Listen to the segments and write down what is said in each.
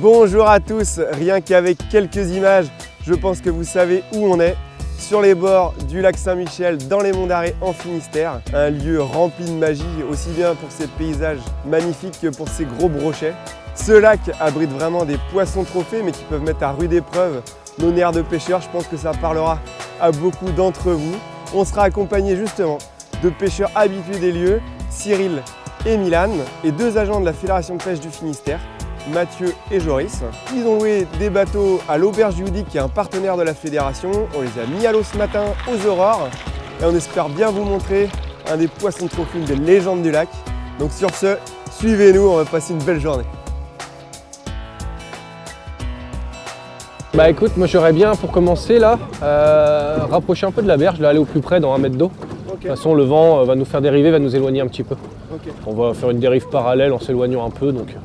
Bonjour à tous, rien qu'avec quelques images, je pense que vous savez où on est. Sur les bords du lac Saint-Michel, dans les Monts d'Arrée en Finistère. Un lieu rempli de magie, aussi bien pour ses paysages magnifiques que pour ses gros brochets. Ce lac abrite vraiment des poissons trophées, mais qui peuvent mettre à rude épreuve nos nerfs de pêcheurs. Je pense que ça parlera à beaucoup d'entre vous. On sera accompagné justement de pêcheurs habitués des lieux, Cyril et Milan, et deux agents de la Fédération de pêche du Finistère, Mathieu et Joris. Ils ont loué des bateaux à l'Auberge du Houdic, qui est un partenaire de la fédération. On les a mis à l'eau ce matin aux aurores et on espère bien vous montrer un des poissons trophées, une des légendes du lac. Donc sur ce, suivez-nous, on va passer une belle journée. Bah écoute, moi j'aurais bien pour commencer là, rapprocher un peu de la berge, là, aller au plus près dans 1 mètre d'eau. De toute façon le vent va nous faire dériver, va nous éloigner un petit peu. On va faire une dérive parallèle en s'éloignant un peu, donc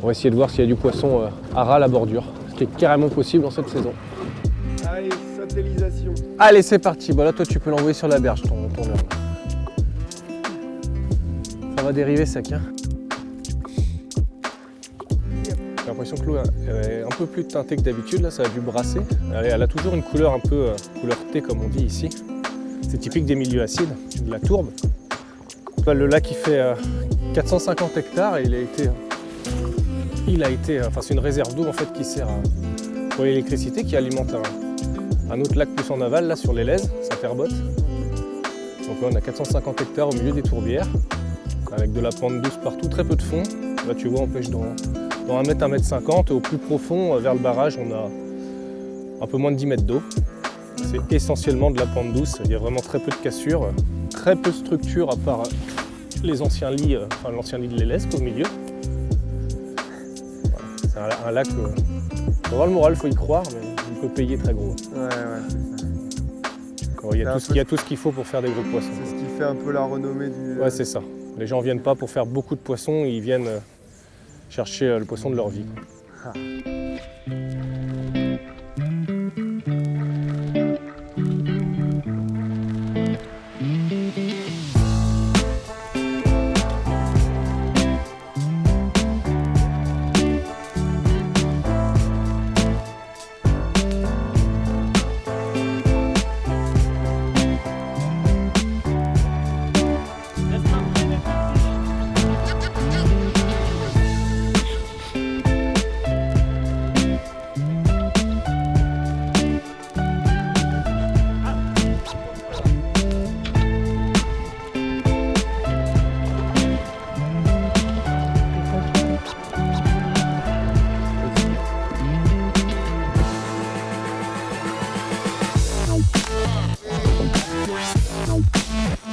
on va essayer de voir s'il y a du poisson à ras à la bordure, ce qui est carrément possible en cette saison. Allez, satellisation. Allez c'est parti, bah là toi tu peux l'envoyer sur la berge ton leurre. Ça va dériver sec hein. J'ai l'impression que l'eau est un peu plus teintée que d'habitude, là ça a dû brasser. Elle a toujours une couleur un peu couleur thé comme on dit ici. C'est typique des milieux acides, de la tourbe. Le lac il fait 450 hectares et c'est une réserve d'eau en fait qui sert pour l'électricité, qui alimente un autre lac plus en aval là sur les Laises, Saint-Perbotte. Donc là on a 450 hectares au milieu des tourbières, avec de la pente douce partout, très peu de fond. Là tu vois on pêche dans 1 mètre, 1 mètre 50, et au plus profond vers le barrage on a un peu moins de 10 mètres d'eau. C'est essentiellement de la pente douce, il y a vraiment très peu de cassures, très peu de structures à part les anciens lits, l'ancien lit de l'Élesque au milieu. C'est un lac, faut avoir le moral, faut y croire, mais il peut payer très gros. Ouais, Il y a tout ce qu'il faut pour faire des gros poissons. c'est ce qui fait un peu la renommée du... Ouais, c'est ça. Les gens viennent pas pour faire beaucoup de poissons, ils viennent chercher le poisson de leur vie. Ah.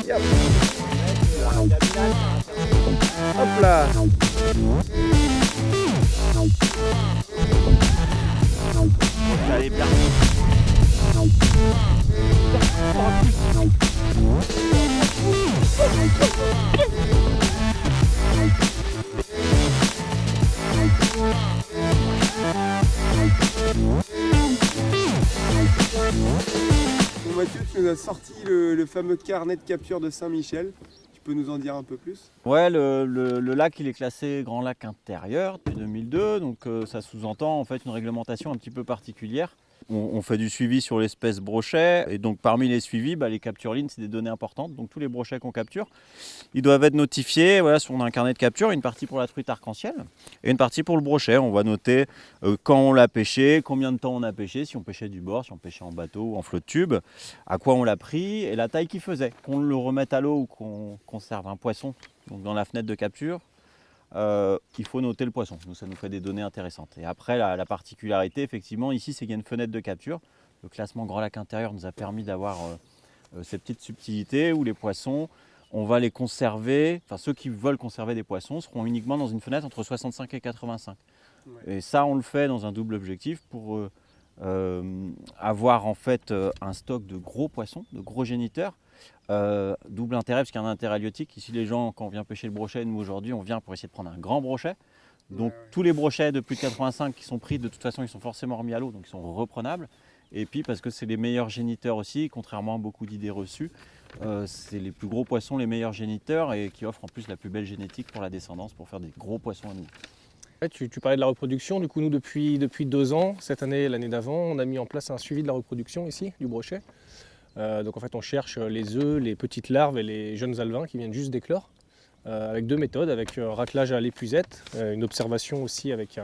Yep. Hop là. Allez, bien. Bon, Mathieu, tu nous as sorti le fameux carnet de capture de Saint-Michel. Tu peux nous en dire un peu plus? Ouais, le lac il est classé grand lac intérieur depuis 2002, donc ça sous-entend en fait une réglementation un petit peu particulière. On fait du suivi sur l'espèce brochet, et donc parmi les suivis, les captures lignes c'est des données importantes, donc tous les brochets qu'on capture, ils doivent être notifiés. Voilà, on a un carnet de capture, une partie pour la truite arc-en-ciel et une partie pour le brochet. On va noter quand on l'a pêché, combien de temps on a pêché, si on pêchait du bord, si on pêchait en bateau ou en flotte tube, à quoi on l'a pris et la taille qu'il faisait. Qu'on le remette à l'eau ou qu'on conserve un poisson donc dans la fenêtre de capture, il faut noter le poisson. Nous, ça nous fait des données intéressantes. Et après, la particularité, effectivement, ici, c'est qu'il y a une fenêtre de capture. Le classement Grand Lac Intérieur nous a permis d'avoir ces petites subtilités où les poissons, on va les conserver, enfin ceux qui veulent conserver des poissons seront uniquement dans une fenêtre entre 65 et 85. Ouais. Et ça, on le fait dans un double objectif pour avoir en fait un stock de gros poissons, de gros géniteurs. Double intérêt parce qu'il y a un intérêt halieutique. Ici les gens, quand on vient pêcher le brochet, nous aujourd'hui on vient pour essayer de prendre un grand brochet. Donc tous les brochets de plus de 85 qui sont pris, de toute façon ils sont forcément remis à l'eau, donc ils sont reprenables. Et puis parce que c'est les meilleurs géniteurs aussi, contrairement à beaucoup d'idées reçues, c'est les plus gros poissons, les meilleurs géniteurs, et qui offrent en plus la plus belle génétique pour la descendance, pour faire des gros poissons à nous. Ouais, tu parlais de la reproduction, du coup nous depuis 2 ans, cette année et l'année d'avant, on a mis en place un suivi de la reproduction ici, du brochet. Donc en fait on cherche les œufs, les petites larves et les jeunes alevins qui viennent juste d'éclore, avec 2 méthodes, avec raclage à l'épuisette, une observation aussi avec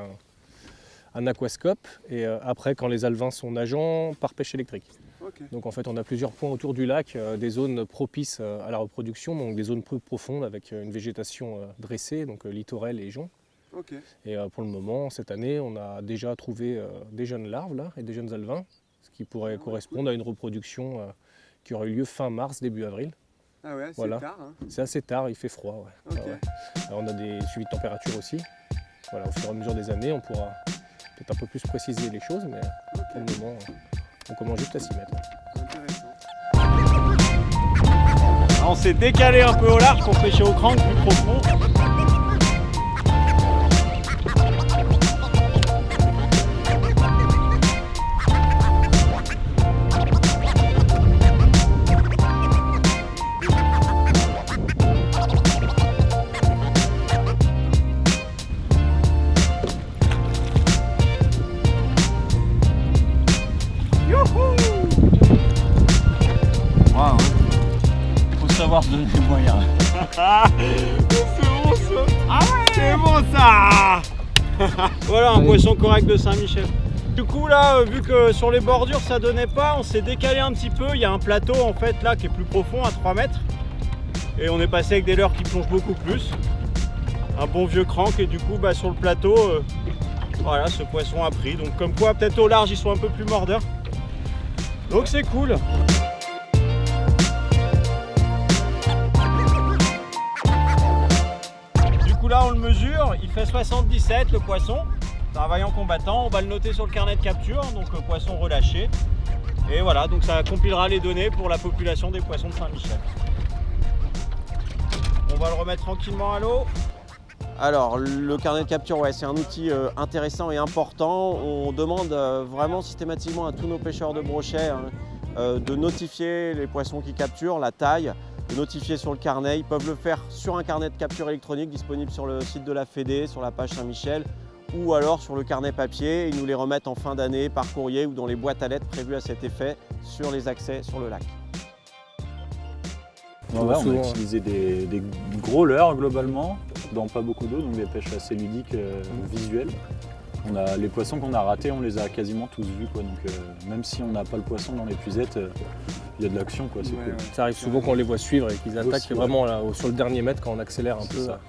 un aquascope, et après quand les alevins sont nageants, par pêche électrique. Okay. Donc en fait on a plusieurs points autour du lac, des zones propices à la reproduction, donc des zones peu profondes avec une végétation dressée, donc littorelle et jonc. Okay. Et pour le moment, cette année, on a déjà trouvé des jeunes larves là, et des jeunes alevins, ce qui pourrait correspondre à une reproduction qui aurait eu lieu fin mars, début avril. Ah ouais, c'est voilà. tard. Hein. C'est assez tard, il fait froid. Ouais. Okay. Ouais. Alors, on a des suivis de température aussi. Voilà, au fur et à mesure des années, on pourra peut-être un peu plus préciser les choses, mais pour le moment, on commence juste à s'y mettre. Intéressant. On s'est décalé un peu au large pour pêcher au crank plus profond. Se donner les moyens. C'est bon ça. Ah ouais, c'est bon ça. Voilà un poisson correct de Saint-Michel. Du coup là, vu que sur les bordures ça donnait pas, on s'est décalé un petit peu. Il y a un plateau en fait là qui est plus profond à 3 mètres. Et on est passé avec des leurres qui plongent beaucoup plus. Un bon vieux crank et du coup sur le plateau, voilà, ce poisson a pris. Donc comme quoi peut-être au large ils sont un peu plus mordeurs. Donc c'est cool. Là on le mesure, il fait 77 le poisson, c'est un vaillant combattant, on va le noter sur le carnet de capture, donc poisson relâché. Et voilà, donc ça compilera les données pour la population des poissons de Saint-Michel. On va le remettre tranquillement à l'eau. Alors le carnet de capture, ouais, c'est un outil intéressant et important. On demande vraiment systématiquement à tous nos pêcheurs de brochet de notifier les poissons qu'ils capturent, la taille, de notifier sur le carnet. Ils peuvent le faire sur un carnet de capture électronique disponible sur le site de la Fédé, sur la page Saint-Michel, ou alors sur le carnet papier. Ils nous les remettent en fin d'année par courrier ou dans les boîtes à lettres prévues à cet effet sur les accès sur le lac. On a utilisé des gros leurres globalement, dans pas beaucoup d'eau, donc des pêches assez ludiques, visuelles. Les poissons qu'on a ratés, on les a quasiment tous vus, quoi. Donc même si on n'a pas le poisson dans l'épuisette, il y a de l'action, quoi. C'est cool. Ouais. Ça arrive souvent qu'on les voit suivre et qu'ils attaquent aussi, vraiment là, sur le dernier mètre quand on accélère un peu. Ça.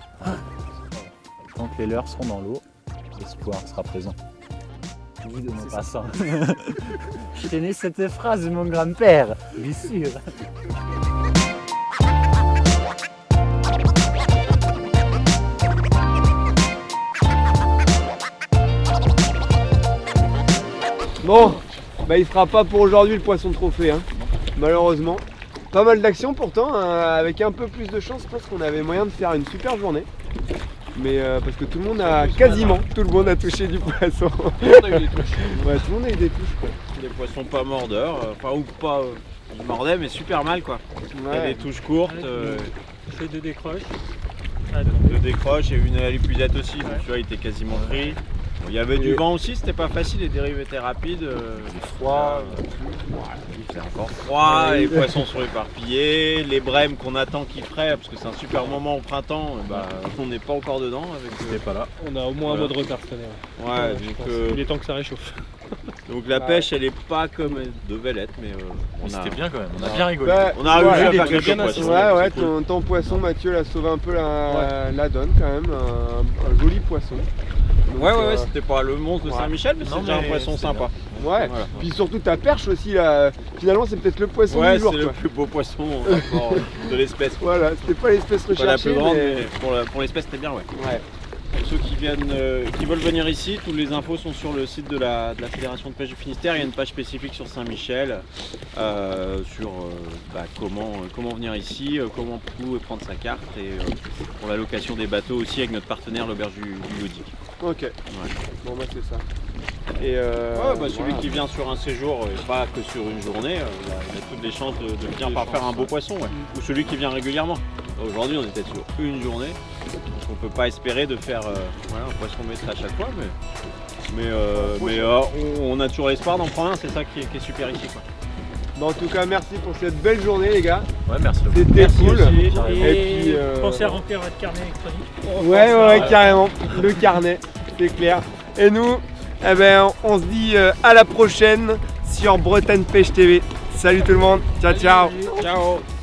Tant que les leurres seront dans l'eau, l'espoir sera présent. Dis de mon passant. Je tenais cette phrase de mon grand-père, bien sûr. Bon, il sera pas pour aujourd'hui le poisson de trophée, hein, malheureusement. Pas mal d'actions pourtant, avec un peu plus de chance, je pense qu'on avait moyen de faire une super journée. Mais parce que tout le monde a quasiment, tout le monde a touché du poisson. Tout le monde a eu des touches. Ouais, tout le monde a eu des touches, quoi. Des poissons pas mordeurs, enfin ou pas, ils mordaient mais super mal, quoi. Il y a des touches courtes. C'est des décroches. 2 décroches et une à l'épuisette aussi, donc tu vois, il était quasiment pris. Bon, il y avait du vent aussi, c'était pas facile, les dérives étaient rapides. C'est froid. Il fait encore froid, les poissons sont éparpillés, les brèmes qu'on attend qu'ils fraient, parce que c'est un super moment au printemps, on n'est pas encore dedans. C'était pas là. On a au moins un mois de retard cette année. Ouais, donc, il est temps que ça réchauffe. Donc la pêche, elle est pas comme elle devait l'être, mais c'était bien quand même, on a bien rigolé. On a réussi à faire quelques poissons. Ouais, ton poisson, Mathieu, l'a sauvé un peu la donne quand même, un joli poisson. Donc, ouais, c'était pas le monstre de Saint-Michel, mais c'est déjà un poisson sympa. Ouais, voilà. Puis surtout ta perche aussi, là, finalement c'est peut-être le poisson du jour. Ouais, c'est le plus beau poisson de l'espèce. Voilà, c'était pas l'espèce recherchée. Pas la plus grande, mais pour l'espèce c'était bien, ouais. Pour ceux qui veulent venir ici, toutes les infos sont sur le site de la Fédération de pêche du Finistère. Il y a une page spécifique sur Saint-Michel, sur comment venir ici, comment prendre sa carte et pour la location des bateaux aussi avec notre partenaire l'auberge du Yodic. Ok, ouais. Bon c'est ça. Et celui qui vient sur un séjour et pas que sur une journée, il a toutes les chances de venir par faire un beau poisson. Ouais. Ou celui qui vient régulièrement. Aujourd'hui on était sur une journée. Donc on peut pas espérer de faire un poisson maître à chaque fois, mais on a toujours l'espoir d'en prendre un, c'est ça qui est super ici, quoi. Bon, en tout cas, merci pour cette belle journée, les gars. Ouais, merci. C'était cool. Et puis, pensez à remplir votre carnet électronique. Ouais, carrément. Le carnet, c'est clair. Et nous, eh ben, on se dit à la prochaine sur Bretagne Pêche TV. Salut tout le monde. Ciao, ciao. Ciao.